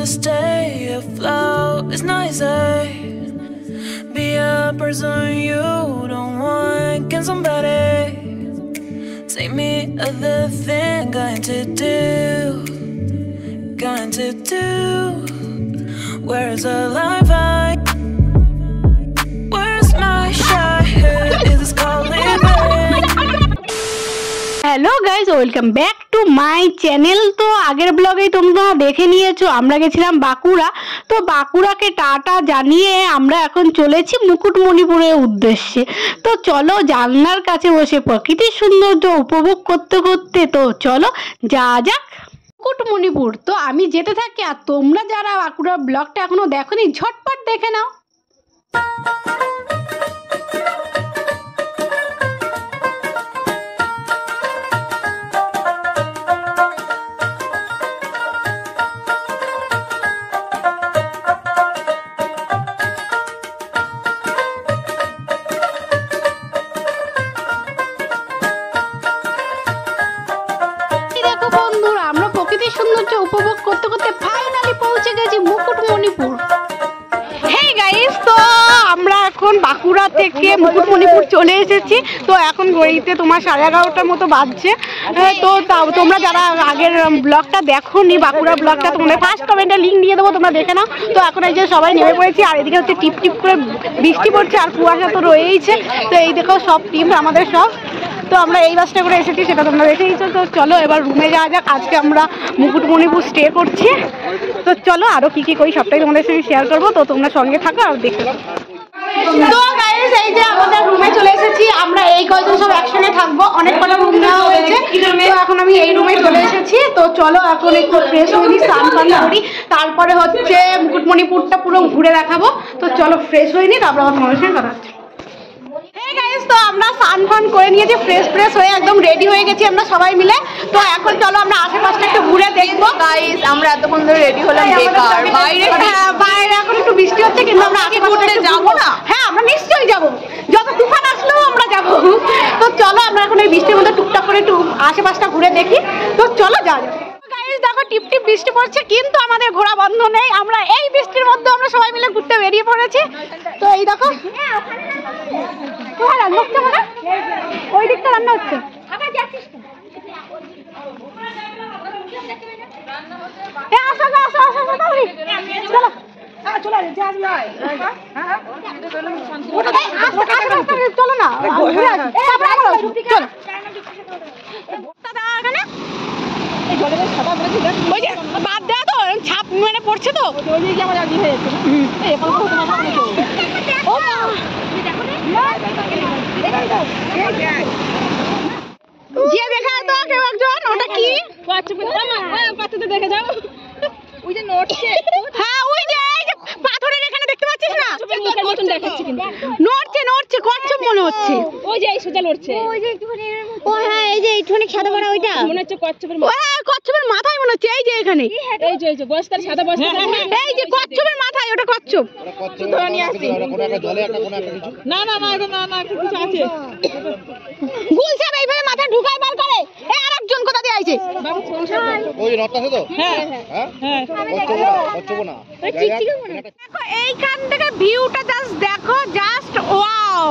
to stay afloat. It's not easy. Be a person you don't want. Can somebody take me other thing? Going to do. Where's the life I? Where's my shot? Is this calling me? Hello guys, welcome back to my channel. তো আগের ব্লগেই তোমরা দেখে নিয়েছো আমরা গেছিলাম বাঁকুড়া। তো বাঁকুড়াকে tata জানিয়ে আমরা এখন চলেছি মুকুটমণিপুরের উদ্দেশ্যে। তো চলো জানলার কাছে বসে প্রকৃতির সৌন্দর্য উপভোগ করতে করতে তো চলো যা যাক মুকুটমণিপুর। তো আমি যেতে থাকি, আর তোমরা যারা বাঁকুড়ার ব্লগটা এখনো দেখোনি ঝটপট দেখে নাও। সৌন্দর্য উপভোগ করতে করতে ফাইনালি পৌঁছে গেছি মুকুটমণিপুর। হেই গাইস, তো আমরা এখন বাঁকুড়া থেকে মুকুটমণিপুর চলে এসেছি। তো এখন ঘড়িতে তোমার 11:30টার মতো বাজছে। তো তোমরা যারা আগের ব্লগটা দেখোনি বাঁকুড়া ব্লগটা, তোমরা ফার্স্ট কমেন্টে লিঙ্ক দিয়ে দেবো, তোমরা দেখে নাও। তো এখন এই যে সবাই নেমে পড়েছি, আর এদিকে হচ্ছে টিপ টিপ করে বৃষ্টি পড়ছে, আর কুয়াশা তো রয়েইছে। তো এই দেখো সব টিম আমাদের সব। তো আমরা এই বাসটা করে এসেছি, সেটা তোমরা দেখেইছো। তো চলো এবার রুমে যাওয়া যাক। আজকে আমরা মুকুটমণিপুর স্টে করছি। তো চলো আরও কী করি সবটাই তোমাদের সঙ্গে শেয়ার করবো। তো তোমরা সঙ্গে থাকো আর দেখো। তো গাইস, এই যে আমাদের রুমে চলে এসেছি। আমরা এই কয়জন সব একসঙ্গে থাকবো, অনেক কটা রুম নেওয়া হয়েছে। তো এখন আমি এই রুমে চলে এসেছি। তো চলো এখন একটু ফ্রেশ হইনি, স্নান ফান করি, তারপরে হচ্ছে মুকুটমণিপুরটা পুরো ঘুরে দেখাবো। তো চলো ফ্রেশ হইনি, তারপর আমার তোমাদের সঙ্গে কথা হচ্ছে। তো আমরা স্নান ফান করে নিয়েছি, ফ্রেশ হয়ে একদম রেডি হয়ে গেছি আমরা সবাই মিলে। তো এখন চলো আমরা আশেপাশটা একটু ঘুরে দেখবো। গাইস, আমরা এতক্ষণ ধরে রেডি হলাম বেকার, বাইরে এখন একটু বৃষ্টি হচ্ছে, কিন্তু আমরা আশেপাশে যাবো না। হ্যাঁ, আমরা নিশ্চয়ই যাবো, যত তুফান আসলেও আমরা যাবো। তো চলো আমরা এখন এই বৃষ্টির মধ্যে টুকটাক করে একটু আশেপাশটা ঘুরে দেখি। তো চলো যা যাক। দেখো টিপ টিপ বৃষ্টি পড়ছে, কিন্তু আমাদের ঘোরা বন্ধ নেই। আমরা এই বৃষ্টির মধ্যে আমরা সবাই মিলে ঘুরতে বেরিয়ে পড়েছি। তো এই দেখো রান্না হচ্ছে, ওই দিকটা রান্না হচ্ছে। চলো না, বাদ দেওয়া তো ছাপ মানে পড়ছে। তো যে দেখা তো কেউ একজন, ওটা কি দেখে যাও, ওই যে নড়ছে। হ্যাঁ, ওই যে পাথরের এখানে দেখতে পাচ্ছিস না, নড়ছে কচ্ছপ মনে হচ্ছে। ওই যে সোজা নড়ছে, ওই যে একটুখানি। ও হ্যাঁ, এই যে একটুখানি সাদা বড়া, ওইটা মনে হচ্ছে কচ্ছপের। হ্যাঁ, কচ্ছপের মাথায় মনে হচ্ছে। এই যে এখানে, এই যে বস্তার সাদা বস্তা, এই যে কচ্ছপের মাথায়, ওটা কচ্ছপ। ধরে নিয়ে আসি। না না না, এটা না কিছু আছে। গুলশান এইভাবে মাথা ঢুকায় বার করে। এই আরেকজন কোথা দিয়ে আইছে? ওই রথটা আছে তো। হ্যাঁ হ্যাঁ, কচ্ছপ না। দেখো এইখান থেকে ভিউটা জাস্ট দেখো, জাস্ট ওয়াও।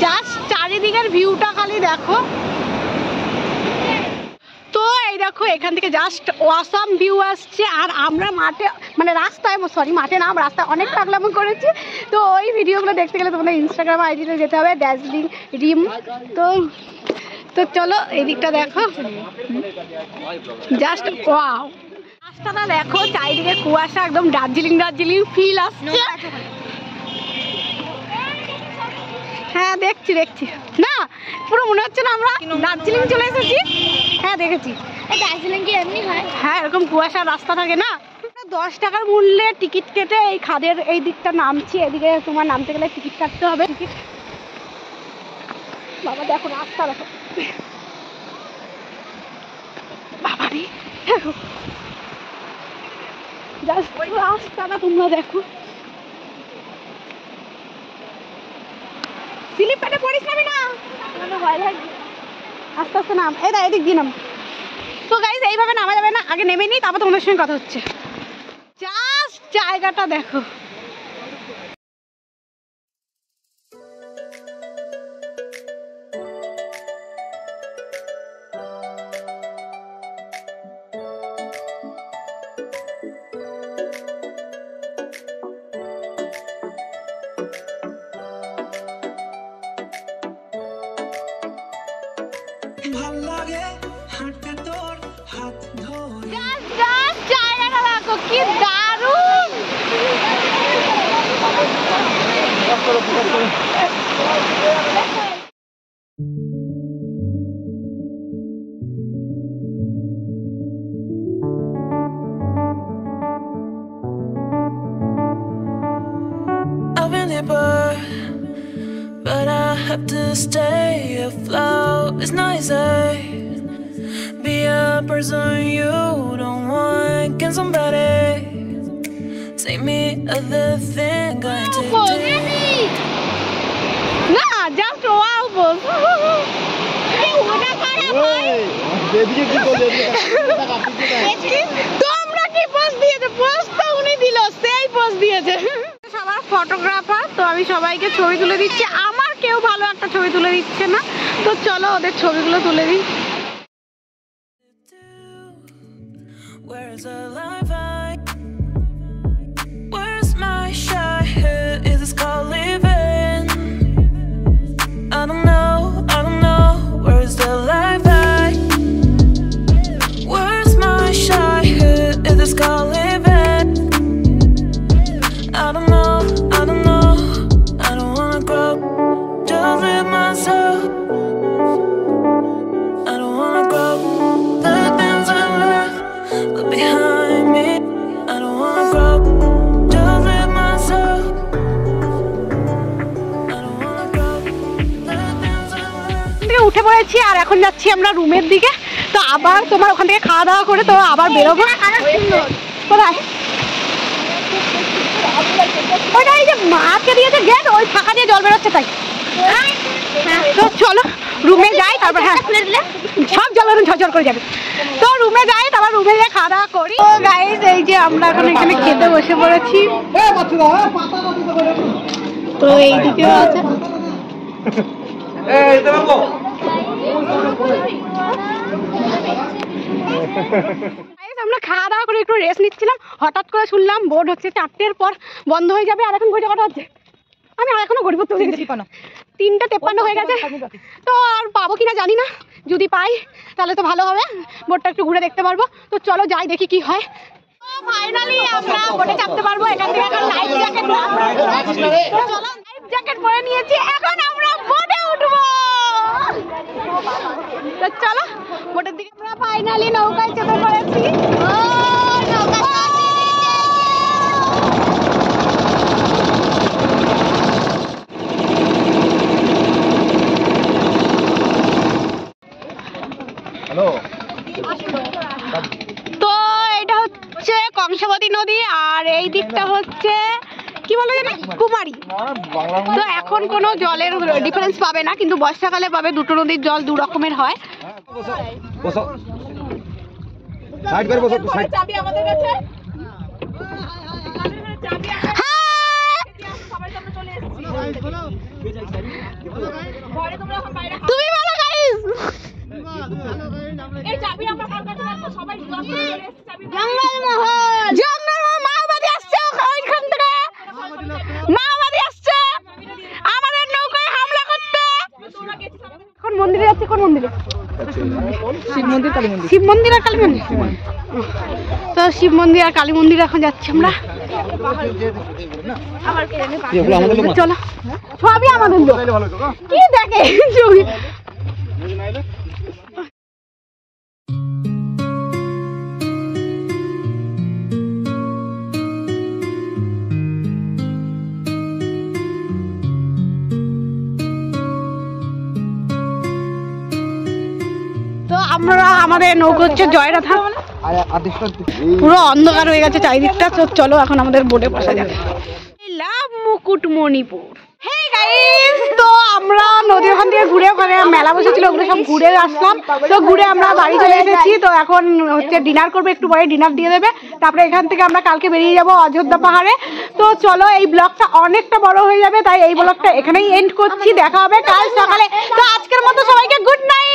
জাস্ট চারিদিকের ভিউটা খালি দেখো। তো এই দেখো এখান থেকে জাস্ট অসাম ভিউ আসছে। আর আমরা মাঠে মানে রাস্তায়, সরি মাঠে না, রাস্তায় অনেক পাগলামো করেছি। তো ওই ভিডিওগুলো দেখতে গেলে তোমাদের ইনস্টাগ্রাম আইডিতে যেতে হবে, দার্জিলিং রিম। তো চলো এই দিকটা দেখো, জাস্ট ওয়াও। রাস্তাটা দেখো, চারিদিকে কুয়াশা, একদম দার্জিলিং ফিল আসছে। হ্যাঁ দেখছি না, পুরো মনে হচ্ছে না আমরা দার্জিলিং চলে এসেছি। হ্যাঁ দেখেছি, দার্জিলিং কি এমনি হয়? হ্যাঁ, এরকম কুয়াশার রাস্তা থাকে না। 10 টাকার মূল্যে টিকিট কেটে এই খাদের এই দিকটা নামছি। এদিকে তোমার নামতে গেলে টিকিট কাটতে হবে। বাবা দেখো রাস্তা, দেখো বাবা রে, জাস্ট রাস্তাটা তোমরা দেখো। স্লিপ পেটে পড়িস না, ভয় লাগে। আস্তে আস্তে নাম, এদিক দিয়ে নাম। তো গাইস এইভাবে নামা যাবে না, আগে নেমে নিই তারপর তোমাদের সঙ্গে কথা হচ্ছে। জাস্ট জায়গাটা দেখো। জায়গাটা দেখো কি দারুণ। But I have to stay afloat. It's not easy. Be a person you don't want. Can somebody take me other thing? Going to না জাস্ট ওয়াও বস। তোমরা কি পোজ দিয়েছে? পোজ তো উনি দিল, সেই পোজ দিয়েছে। সবার ফটোগ্রাফার, তো আমি সবাইকে ছবি তুলে দিচ্ছি। আমার কেউ ভালো একটা ছবি তুলে দিচ্ছে না, তো চলো ওদের ছবিগুলো তুলে দিই। Where's the life I? Where's my shy? Is this called living? I don't know. Where's the life I? Where's my shy? Is this called living? I don't know. I don't wanna grow. Just live myself. I don't wanna grow. The things I left behind me. I don't wanna grow. Just live myself. I don't wanna grow. The things I left. উঠে পড়েছি আর এখন যাচ্ছি আমরা রুমের দিকে। তো আবার তোমার ওখান থেকে খাওয়া দাওয়া করে তো আবার বেরোবো। কোথায়? ওইটা এই যে মাকে দিয়েছে গেট, ওই ফাঁকা দিয়ে জল বেরোচ্ছে তাই। তো চলো রুমে যাই, তারপর হ্যাঁ সব জল ঝরঝর করে যাবে। তো রুমে যাই, তারপর রুমে যাই খাওয়া দাওয়া করি। তো গাইস এই যে আমরা এখন এখানে খেতে বসে পড়েছি। তো এইদিকেও আছে। আমরা খাওয়া দাওয়া করে একটু রেস্ট নিচ্ছিলাম, হঠাৎ করে শুনলাম বোর্ড হচ্ছে 4টের পর বন্ধ হয়ে যাবে। আর এখন ঘড়ি কটা হচ্ছে? আমি আর এখনো ঘড়ি পড়তে গেছি, 3:53 হয়ে গেছে। তো আর পাবো কিনা জানি না, যদি পাই তাহলে তো ভালো হবে, বোর্ডটা একটু ঘুরে দেখতে পারবো। তো চলো যাই দেখি কি হয়। ফাইনালি আমরা বোটে চাপতে পারবো। এখান থেকে এখন লাইফ জ্যাকেট, চলো লাইফ জ্যাকেট পরে নিয়েছি, এখন আমরা বোটে উঠবো। তো চলো বোটের দিকে। আমরা ফাইনালি নৌকায় চেপে পড়েছি। তো এটা হচ্ছে কংসাবতী নদী আর এই দিকটা হচ্ছে কি বলে জানি কুমারী। তো এখন কোনো জলের ডিফারেন্স পাবে না, কিন্তু বর্ষাকালে পাবে। দুটো নদীর জল দু রকমের হয়। তুমি বলো গাইস। এই চাবি আমরা কার কাছে রাখবো? সবাই জঙ্গল মাওবাদী আসছে ওইখান থেকে, মাওবাদী আসছে আমাদের নৌকায় হামলা করতে। এখন মন্দিরে যাচ্ছে। কোন মন্দিরে? শিব মন্দির, কালী মন্দির। শিব মন্দির আর কালী মন্দির। তো শিব মন্দির আর কালী মন্দির এখন যাচ্ছি আমরা। চলো সবই আমাদের লোক, কি দেখে ছবি। তো আমরা আমাদের নৌকো হচ্ছে জয়রাধা। পুরো অন্ধকার হয়ে গেছে চারিদিকটা। তো চলো এখন আমাদের বোটে বসা যাবে। লাভ মুকুটমণিপুর। হে গাইস গাইস তো আমরা নদীর ওখান থেকে ঘুরে ওখানে মেলা বসেছিল ওগুলো সব ঘুরে আসলাম তো ঘুরে আমরা বাড়ি চলে এসেছি তো এখন হচ্ছে ডিনার করবো একটু পরে ডিনার দিয়ে দেবে তারপরে এখান থেকে আমরা কালকে বেরিয়ে যাব অযোধ্যা পাহাড়ে তো চলো এই ব্লগটা অনেকটা বড় হয়ে যাবে তাই এই ব্লগটা এখানেই এন্ড করছি দেখা হবে কাল সকালে তো আজকের মতো সবাইকে গুড নাইট